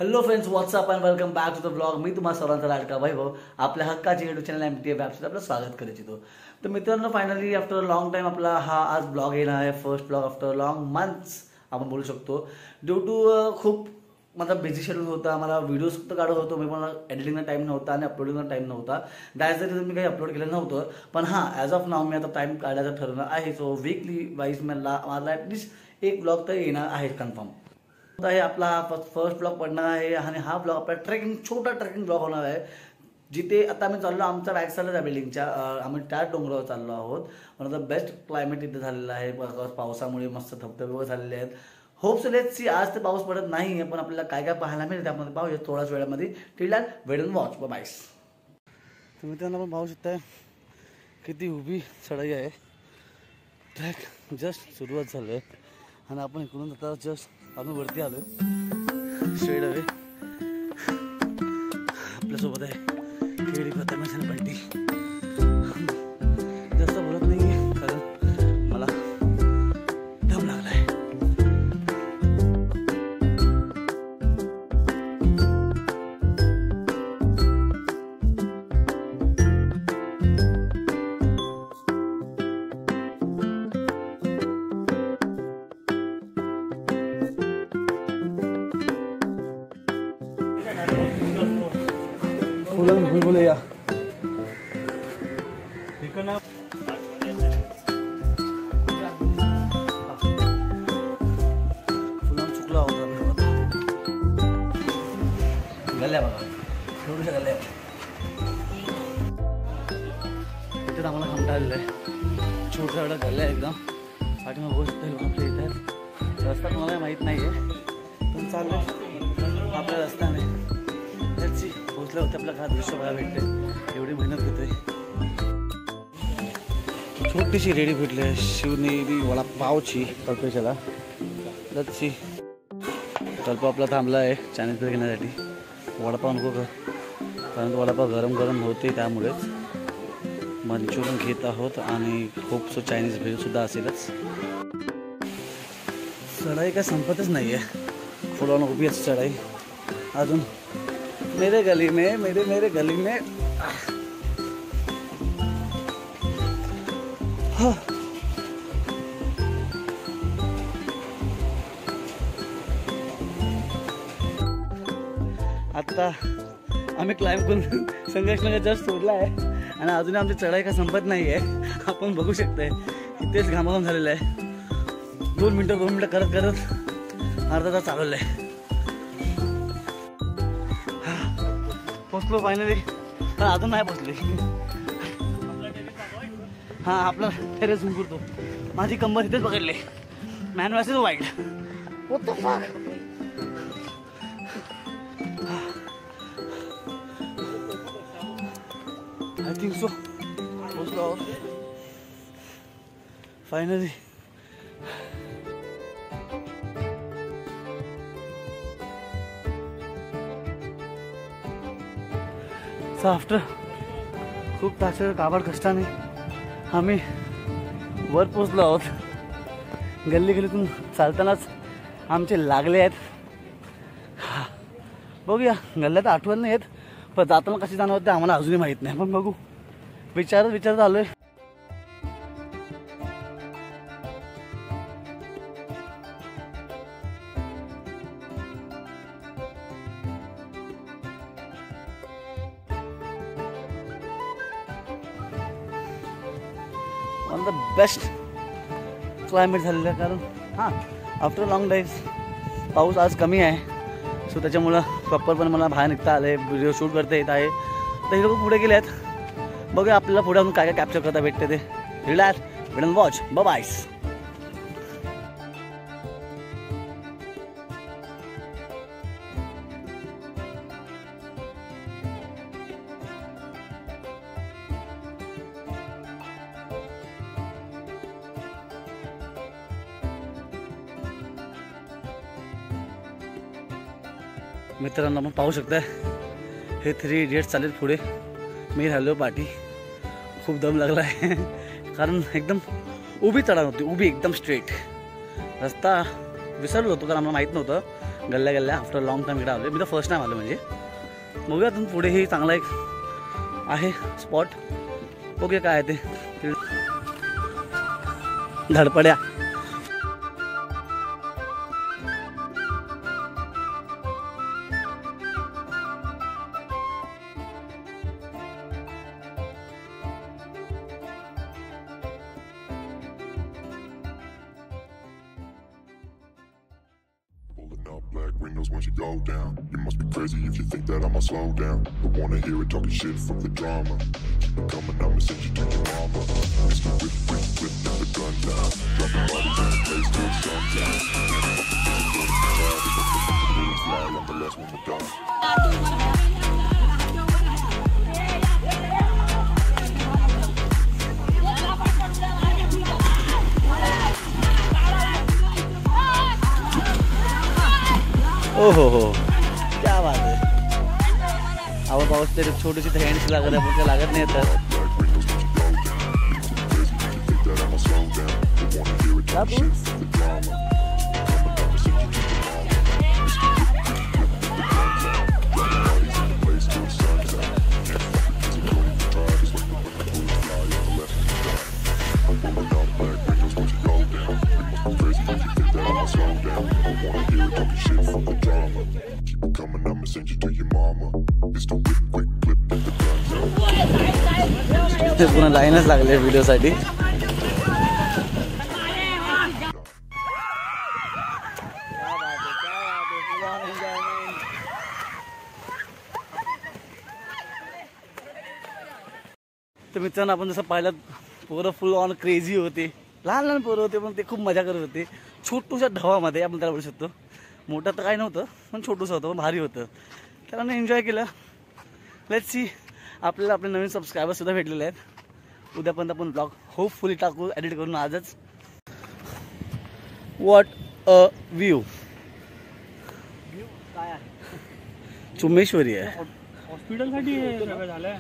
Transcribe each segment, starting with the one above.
Hello friends, what's up and welcome back to the blog. मी तुम्हाला सर्वांचा लाडका वैभव आपल्या हक्काचे यूट्यूब चॅनल MTA वॅब्समध्ये आपलं स्वागत करत येतो. तर मित्रांनो, फायनली आफ्टर लॉंग टाईम आपला हा आज ब्लॉग येणार आहे. First blog after long months आपण बोलू शकतो. ड्यू टू खूप माझा बिझी शेड्यूल होता. मला व्हिडिओज फक्त काढत होतो मी, मला एडिटिंगला टाईम नव्हता आणि अपलोडिंगला टाईम नव्हता. दॅट्स द रिझन मी काही अपलोड केलं नव्हतं. पण हां, ॲज ऑफ नाव मी आता टाईम काढायचं ठरवलं आहे. सो वीकली वाईज मला ॲटलिस्ट एक ब्लॉग तर येणार आहे कन्फर्म. आहे आपला फर्स्ट ब्लॉग पडणार आहे आणि हा ब्लॉग आपला छोटा ट्रेकिंग ब्लॉग होणार आहे. जिथे आता आम्ही चाललो आमच्या बॅक साईडला त्या बिल्डिंगच्या आम्ही त्या डोंगरावर चाललो आहोत. One of the best climate इथे झालेलं आहे. पावसामुळे मस्त धबधबे झालेले आहेत. होप्स लेट्स सी, आज तर पाऊस पडत नाही आहे, पण आपल्याला काय काय पाहायला मिळेल त्यामध्ये पाहूया थोड्याच वेळामध्ये. Till that wait and watch. Byes. तुम्ही त्यांना पण पाहू शकताय किती उभी चढाई आहे. ट्रॅक जस्ट सुरुवात झालं आहे आणि आपण इकडून आता जस्ट आम्ही वरती आलो. स्ट्रेट अवे आपल्यासोबत आहे केडी खतरनाक बंटी. जास्त बोलत नाही आहे कारण मला दम लागला आहे. फुलं बोलूया. फुलं चुकला होता गल्ल्या बघा, थोडूशा गल्ल्या इथे आम्हाला खमटा आलेला आहे. छोट्या छोट्या गल्ल्या एकदम पाठीमा बघू शकता. आपल्या इथे आहेत. रस्ता तुम्हाला माहीत नाही आहे पण चाललं आपल्या रस्त्याने. त्याची पोचल्या होते आपल्याला काय दृश्य बघायला भेटते. एवढी मेहनत घेतोय. छोटीशी रेडी भेटली आहे शिवनेरी वडापावची कल्पेशाला. त्याची कल्प आपला थांबला आहे चायनीज भेळ घेण्यासाठी. वडापाव नको का, कारण वडापाव गरम गरम होते त्यामुळेच मंचुरियन घेत आहोत आणि खूपसं चायनीज भेळसुद्धा असेलच. चढाई काय संपतच नाही आहे. फुलावून उभी आहे चढाई अजून. मेरे गली में मेरे गली में हाँ. आता आम्ही क्लाइंब करून संघर्षनगर जस्ट सोडला आहे आणि अजून आमची चढाई का संपत नाही आहे. आपण बघू शकताय इथेच घामाघाम झालेला आहे. 2 मिनटं करत करत अर्धा तास चालवलं आहे. पोचलो फायनली, पण अजून नाही पोचले. हां, आपला टेरेस झूम करतो. माझी कंबर इथेच पकडले. मॅन वॅसेस वाईट. What the fuck. I think so पोचलो फायनली. सो आफ्टर खूप तासाच्या काबाड कष्टाने आम्ही वर पोचलो आहोत. गल्लीतून चालतानाच आमचे लागले आहेत. बघूया, गल्ल्यात आठवण नाही आहेत पण जाताना कशी जाणार होते आम्हाला अजूनही माहीत नाही. पण बघू, विचारत आलो आहे. वन द बेस्ट क्लायमेट झालेलं आहे. कारण हां, आफ्टर लॉंग डेज पाऊस आज कमी आहे. सो त्याच्यामुळं प्रॉपर पण मला बाहेर निघता आलं आहे. व्हिडिओ शूट करता येत आहे. तर हे लोक पुढे गेले आहेत. बघूया आपल्याला पुढे अजून काय काय कॅप्चर करता भेटते ते. Relax, wait and watch. Byes. मित्रांनो, आपण पाहू शकता हे 3 इडियट्स चालेल पुढे. मी राहिलो पाठी. खूप दम लागला आहे कारण एकदम उभी चढाई होती. उभी एकदम स्ट्रेट. रस्ता विसरलो होतो कारण आम्हाला माहीत नव्हतं गल्ल्या गल्ल्या आफ्टर लॉंग टाईम इकडे आलो. मी तर फर्स्ट टाईम आलो म्हणजे. बघूया तुम्ही पुढेही चांगला एक आहे स्पॉट. ओके काय आहे ते धडपड्या. Black windows once you go down. You must be crazy if you think that I'ma slow down. Don't wanna hear it talking shit from the drama. Keep it coming, I'ma send you to your mama. Mr. Whip, whip, whip, get the gun down. Dropping bodies in the place till the sun down. Fly like the last one we're done. ओहो हो क्या बात आहे. आवा पाऊस तरी छोटीशी तर हँड्स लागत आहे पण ते लागत नाही तर पुन्हा लाईनच लागले व्हिडिओसाठी. तर मित्रांनो आपण जसं पाहिलं पोरं फुल ऑन क्रेझी होते. लहान लहान पोरं होते पण ते खूप मजा करत होते छोटूशा ढवामध्ये आपण त्याला बोलू शकतो. मोठं तर काही नव्हतं पण छोटूसं होतं पण भारी होतं. त्याला एन्जॉय केलं. लेट्स सी आपल्याला आपले नवीन सबस्क्रायबर्ससुद्धा भेटलेले आहेत. उद्यापर्यंत आपण ब्लॉग होपफुली टाकू एडिट करून आजच. What a view. काय आहे चुम्मेश्वरी आहे. हॉस्पिटलसाठी सगळं झालं.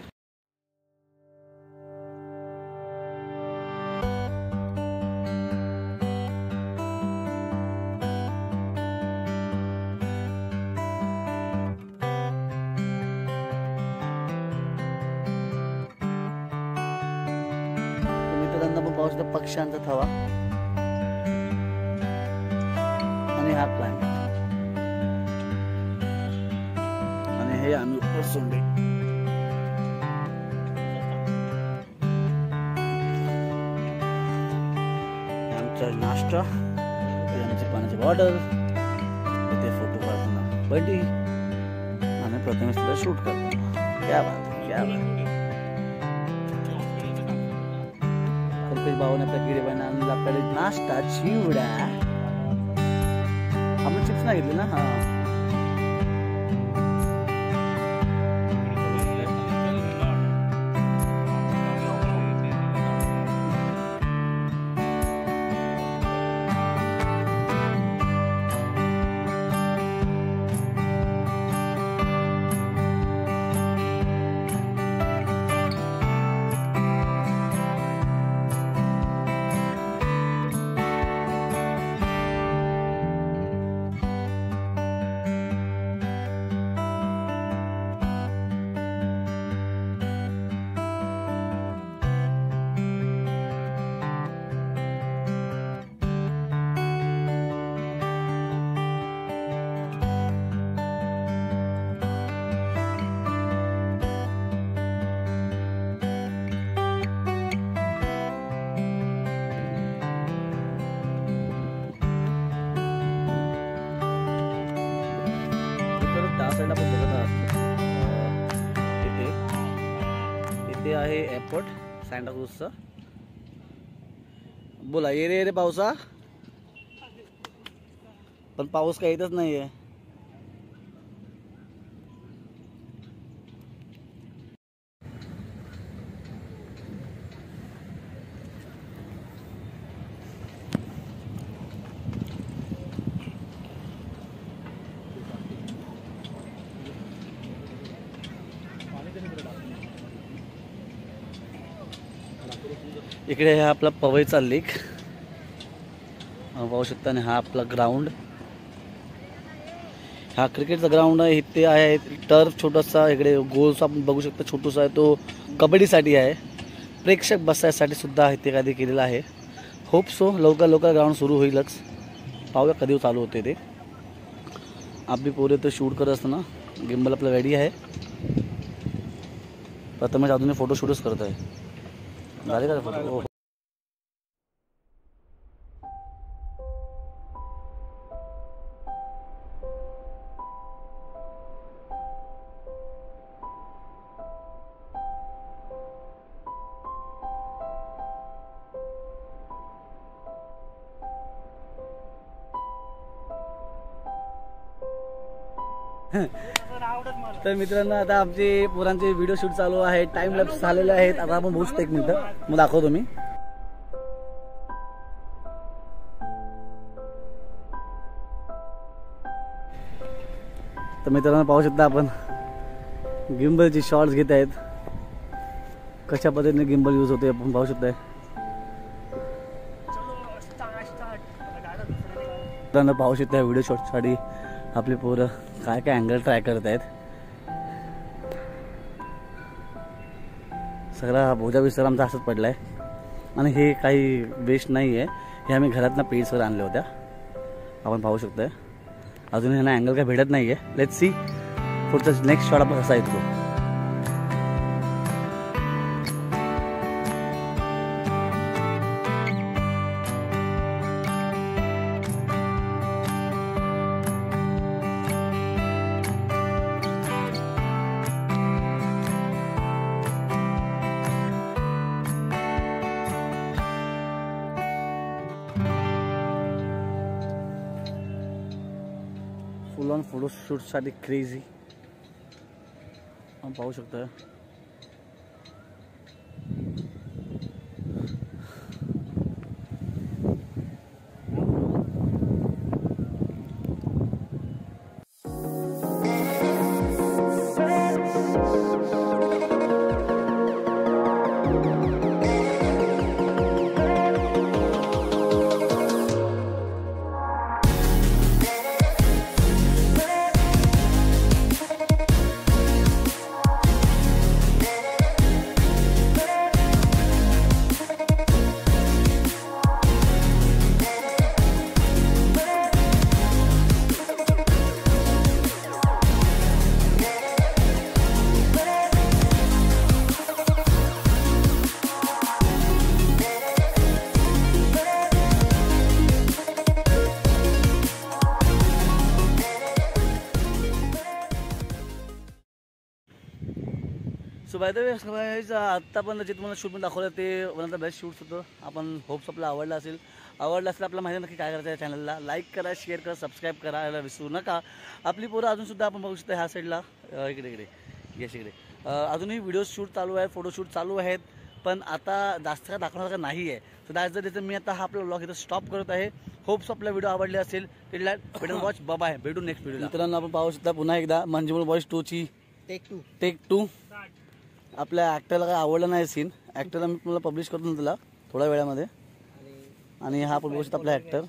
आपण पाहू शकतो पक्ष्यांचा थवा आणि हा प्लॅनेट आणि हे आम्ही सोंडे. आमचा नाश्ता, आमची पाण्याची बॉटल, इथे फोटो काढताना बंडी आणि प्रथमेश तिला शूट करतो. क्या बात क्या बात. भावने आपल्या किडे आणला आपल्याला नाश्ता चिवडा. आपण चिप्स नाही घेतले ना. हा साईडला आपण बघत आहात इथे आहे एअरपोर्ट सँटाक्रूजचं. बोला ये रे पावसा. पण पाऊस काही येतच नाहीये. इकडे हा आपला पवईचा लेक पाहू शकता आणि हा आपला ग्राउंड. हा क्रिकेटचा ग्राउंड आहे. इथे आहे टर्फ छोटासा, इकडे गोल्स आपण बघू शकता छोटूसा आहे, तो कबड्डीसाठी आहे. प्रेक्षक बसायसाठी सुद्धा इथे कधी केलेला आहे. होप सो लवकर ग्राउंड सुरू होईलच. पाहूया कधी चालू होते ते. आपली पोरे तर शूट करत असताना गिम्बल आपलं रेडी आहे. प्रथमच अजूनही फोटोशूटच करत आहे. झाले का फोटो? तर मित्रांनो आता आमचे पोरांचे व्हिडिओ शूट चालू आहे. टाइम लॅप्स झालेले आहेत. आता आपण बघू 1 मिनिट मग दाखवतो मी. तर मित्रांनो पाहू शकता आपण गिम्बलची शॉर्ट्स घेत आहेत. कशा पद्धतीने गिम्बल यूज होते आपण पाहू शकताय. मित्रांनो पाहू शकता व्हिडिओ शॉटसाठी आपले पोरं काय अँगल ट्राय करत आहेत. सगळा भोजा विसर आमचा असंच पडलाय. आणि हे काही बेस्ट नाही आहे. हे आम्ही घरातनं पेड्सवर आणले होत्या. आपण पाहू शकतोय अजून ह्यांना अँगल काय भेटत नाही आहे. लेट्स सी पुढचा नेक्स्ट शॉट आपण कसा येतो. फुल ऑन फोटोशूटसाठी क्रेझी आपण पाहू शकता. सो बाय द वे आत्ता पण जे तुम्हाला शूट पण दाखवलं ते one of the best shoots होतं. आपण होप्स आपला आवडला असेल आपल्याला माहिती नक्की काय करायचं आहे. चॅनलला लाईक करा, शेअर करा, सबस्क्राईब करायला विसरू नका. आपली पोरं अजूनसुद्धा आपण बघू शकतो ह्या साईडला इकडे यश इकडे अजूनही व्हिडिओ शूट चालू आहे, फोटोशूट चालू आहेत. पण आता जास्त काय दाखवण्यासारखं नाही आहे. सो दॅट्स द रिझन मी आता हा आपला व्लॉग इथं स्टॉप करत आहे. होप्स आपला व्हिडिओ आवडले असेल टिल दॅट वॉच बाय. भेटू नेक्स्ट व्हिडिओ. मित्रांनो आपण पाहू शकता पुन्हा एकदा मंजुमल बॉयज 2 ची टेक 2. आपल्या ॲक्टरला काय आवडलं नाही सीन. ॲक्टरला मी तुम्हाला पब्लिश करतो तुला थोड्या वेळामध्ये. आणि हा आपण बघू शकतो आपला ॲक्टर.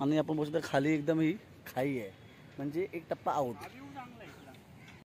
आणि आपण बघू शकतो खाली एकदम ही खाई आहे म्हणजे एक टप्पा आउट.